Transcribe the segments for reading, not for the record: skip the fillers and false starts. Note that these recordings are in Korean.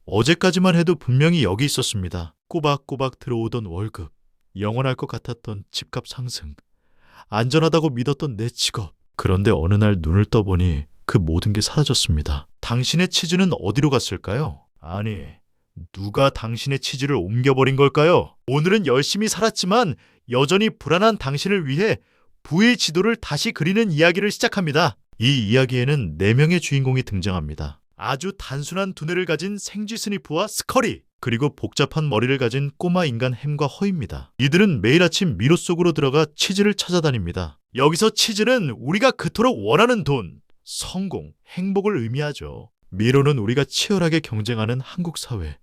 어제까지만 해도 분명히 여기 있었습니다. 꼬박꼬박 들어오던 월급, 영원할 것 같았던 집값 상승, 안전하다고 믿었던 내 직업. 그런데 어느 날 눈을 떠보니 그 모든 게 사라졌습니다. 당신의 치즈는 어디로 갔을까요? 아니, 누가 당신의 치즈를 옮겨버린 걸까요? 오늘은 열심히 살았지만 여전히 불안한 당신을 위해 부의 지도를 다시 그리는 이야기를 시작합니다. 이 이야기에는 4명의 주인공이 등장합니다. 아주 단순한 두뇌를 가진 생쥐 스니프와 스커리, 그리고 복잡한 머리를 가진 꼬마 인간 햄과 허입니다. 이들은 매일 아침 미로 속으로 들어가 치즈를 찾아다닙니다. 여기서 치즈는 우리가 그토록 원하는 돈, 성공, 행복을 의미하죠. 미로는 우리가 치열하게 경쟁하는 한국 사회,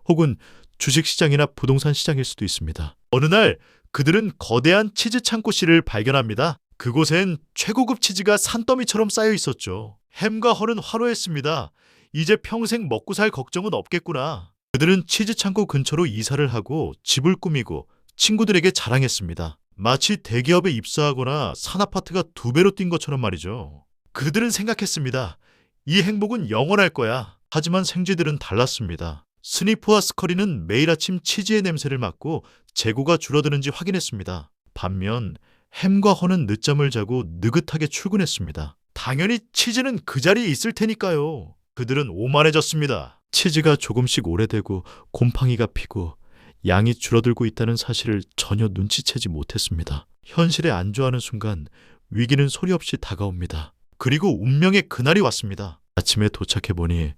혹은 주식시장이나 부동산 시장일 수도 있습니다. 어느 날 그들은 거대한 치즈 창고실을 발견합니다. 그곳엔 최고급 치즈가 산더미처럼 쌓여 있었죠. 햄과 허는 화로했습니다. 이제 평생 먹고 살 걱정은 없겠구나. 그들은 치즈 창고 근처로 이사를 하고 집을 꾸미고 친구들에게 자랑했습니다. 마치 대기업에 입사하거나 산아파트가 2배로 뛴 것처럼 말이죠. 그들은 생각했습니다. 이 행복은 영원할 거야. 하지만 생쥐들은 달랐습니다. 스니프와 스커리는 매일 아침 치즈의 냄새를 맡고 재고가 줄어드는지 확인했습니다. 반면 햄과 허는 늦잠을 자고 느긋하게 출근했습니다. 당연히 치즈는 그 자리에 있을 테니까요. 그들은 오만해졌습니다. 치즈가 조금씩 오래되고 곰팡이가 피고 양이 줄어들고 있다는 사실을 전혀 눈치채지 못했습니다. 현실에 안주하는 순간 위기는 소리 없이 다가옵니다. 그리고 운명의 그날이 왔습니다. 아침에 도착해보니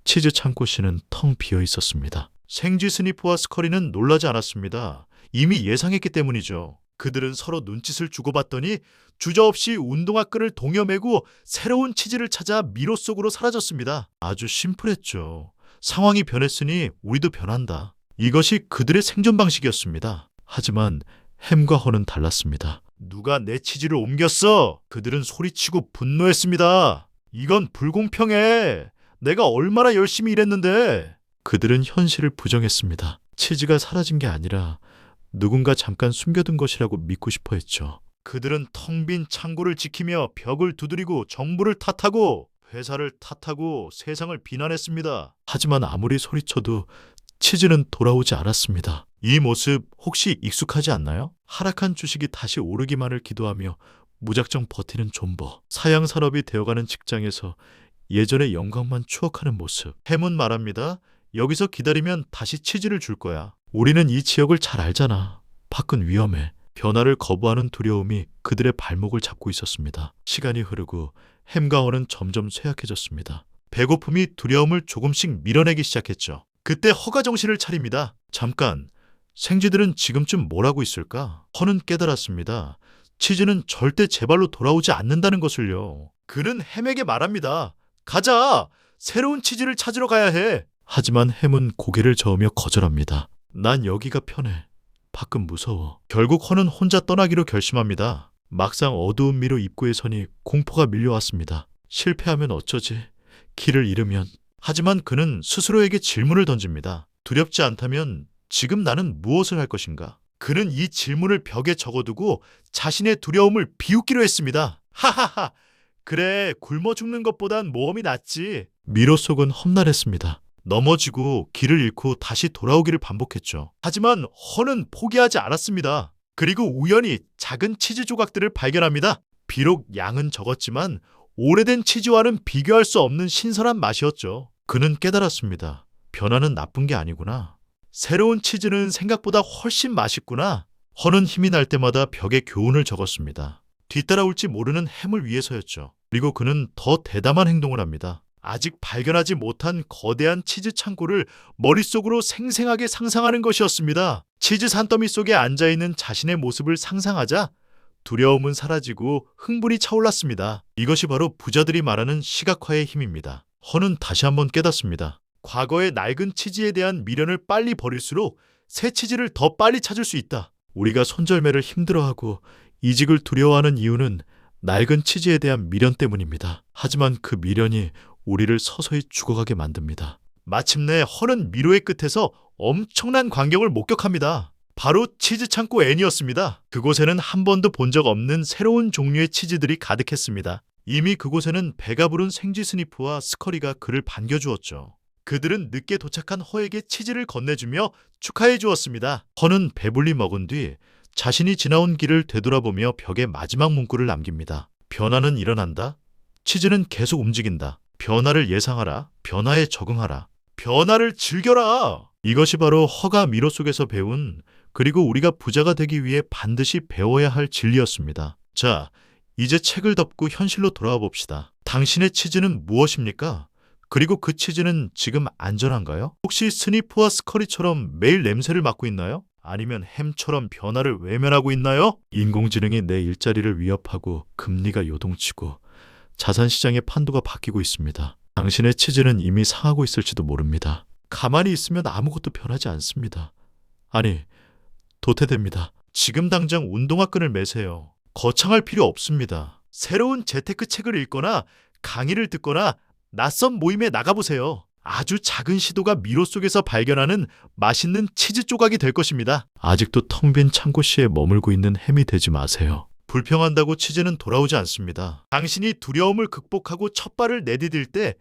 치즈 창고실은 텅 비어 있었습니다. 생쥐 스니프와 스커리는 놀라지 않았습니다. 이미 예상했기 때문이죠. 그들은 서로 눈짓을 주고받더니 주저없이 운동화 끈을 동여매고 새로운 치즈를 찾아 미로 속으로 사라졌습니다. 아주 심플했죠. 상황이 변했으니 우리도 변한다. 이것이 그들의 생존 방식이었습니다. 하지만 햄과 허는 달랐습니다. 누가 내 치즈를 옮겼어? 그들은 소리치고 분노했습니다. 이건 불공평해. 내가 얼마나 열심히 일했는데. 그들은 현실을 부정했습니다. 치즈가 사라진 게 아니라 누군가 잠깐 숨겨둔 것이라고 믿고 싶어 했죠. 그들은 텅 빈 창고를 지키며 벽을 두드리고 정부를 탓하고 회사를 탓하고 세상을 비난했습니다. 하지만 아무리 소리쳐도 치즈는 돌아오지 않았습니다. 이 모습 혹시 익숙하지 않나요? 하락한 주식이 다시 오르기만을 기도하며 무작정 버티는 존버. 사양 산업이 되어가는 직장에서 예전의 영광만 추억하는 모습. 햄은 말합니다. 여기서 기다리면 다시 치즈를 줄 거야. 우리는 이 지역을 잘 알잖아. 밖은 위험해. 변화를 거부하는 두려움이 그들의 발목을 잡고 있었습니다. 시간이 흐르고 햄과 허는 점점 쇠약해졌습니다. 배고픔이 두려움을 조금씩 밀어내기 시작했죠. 그때 허가 정신을 차립니다. 잠깐, 생쥐들은 지금쯤 뭘 하고 있을까? 허는 깨달았습니다. 치즈는 절대 제 발로 돌아오지 않는다는 것을요. 그는 햄에게 말합니다. 가자! 새로운 치즈를 찾으러 가야 해. 하지만 햄은 고개를 저으며 거절합니다. 난 여기가 편해. 밖은 무서워. 결국 허는 혼자 떠나기로 결심합니다. 막상 어두운 미로 입구에 서니 공포가 밀려왔습니다. 실패하면 어쩌지? 길을 잃으면. 하지만 그는 스스로에게 질문을 던집니다. 두렵지 않다면 지금 나는 무엇을 할 것인가? 그는 이 질문을 벽에 적어두고 자신의 두려움을 비웃기로 했습니다. 하하하! 그래, 굶어 죽는 것보단 모험이 낫지. 미로 속은 험난했습니다. 넘어지고 길을 잃고 다시 돌아오기를 반복했죠. 하지만 허는 포기하지 않았습니다. 그리고 우연히 작은 치즈 조각들을 발견합니다. 비록 양은 적었지만 오래된 치즈와는 비교할 수 없는 신선한 맛이었죠. 그는 깨달았습니다. 변화는 나쁜 게 아니구나. 새로운 치즈는 생각보다 훨씬 맛있구나. 허는 힘이 날 때마다 벽에 교훈을 적었습니다. 뒤따라올지 모르는 햄을 위해서였죠. 그리고 그는 더 대담한 행동을 합니다. 아직 발견하지 못한 거대한 치즈 창고를 머릿속으로 생생하게 상상하는 것이었습니다. 치즈 산더미 속에 앉아있는 자신의 모습을 상상하자 두려움은 사라지고 흥분이 차올랐습니다. 이것이 바로 부자들이 말하는 시각화의 힘입니다. 허는 다시 한번 깨닫습니다. 과거의 낡은 치즈에 대한 미련을 빨리 버릴수록 새 치즈를 더 빨리 찾을 수 있다. 우리가 손절매를 힘들어하고 이직을 두려워하는 이유는 낡은 치즈에 대한 미련 때문입니다. 하지만 그 미련이 우리를 서서히 죽어가게 만듭니다. 마침내 허는 미로의 끝에서 엄청난 광경을 목격합니다. 바로 치즈 창고 N이었습니다. 그곳에는 한 번도 본 적 없는 새로운 종류의 치즈들이 가득했습니다. 이미 그곳에는 배가 부른 생쥐 스니프와 스커리가 그를 반겨주었죠. 그들은 늦게 도착한 허에게 치즈를 건네주며 축하해 주었습니다. 허는 배불리 먹은 뒤 자신이 지나온 길을 되돌아보며 벽에 마지막 문구를 남깁니다. 변화는 일어난다. 치즈는 계속 움직인다. 변화를 예상하라. 변화에 적응하라. 변화를 즐겨라. 이것이 바로 허가 미로 속에서 배운, 그리고 우리가 부자가 되기 위해 반드시 배워야 할 진리였습니다. 자, 이제 책을 덮고 현실로 돌아와 봅시다. 당신의 치즈는 무엇입니까? 그리고 그 치즈는 지금 안전한가요? 혹시 스니프와 스커리처럼 매일 냄새를 맡고 있나요? 아니면 햄처럼 변화를 외면하고 있나요? 인공지능이 내 일자리를 위협하고 금리가 요동치고 자산시장의 판도가 바뀌고 있습니다. 당신의 치즈는 이미 상하고 있을지도 모릅니다. 가만히 있으면 아무것도 변하지 않습니다. 아니, 도태됩니다. 지금 당장 운동화 끈을 매세요. 거창할 필요 없습니다. 새로운 재테크 책을 읽거나 강의를 듣거나 낯선 모임에 나가보세요. 아주 작은 시도가 미로 속에서 발견하는 맛있는 치즈 조각이 될 것입니다. 아직도 텅 빈 창고시에 머물고 있는 햄이 되지 마세요. 불평한다고 치즈는 돌아오지 않습니다. 당신이 두려움을 극복하고 첫 발을 내디딜 때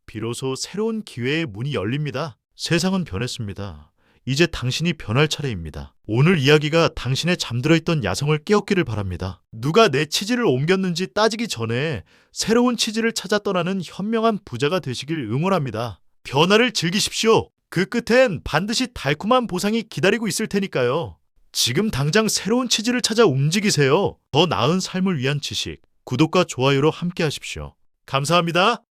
비로소 새로운 기회의 문이 열립니다. 세상은 변했습니다. 이제 당신이 변할 차례입니다. 오늘 이야기가 당신의 잠들어 있던 야성을 깨웠기를 바랍니다. 누가 내 치즈를 옮겼는지 따지기 전에 새로운 치즈를 찾아 떠나는 현명한 부자가 되시길 응원합니다. 변화를 즐기십시오. 그 끝엔 반드시 달콤한 보상이 기다리고 있을 테니까요. 지금 당장 새로운 치즈를 찾아 움직이세요. 더 나은 삶을 위한 지식, 구독과 좋아요로 함께 하십시오. 감사합니다.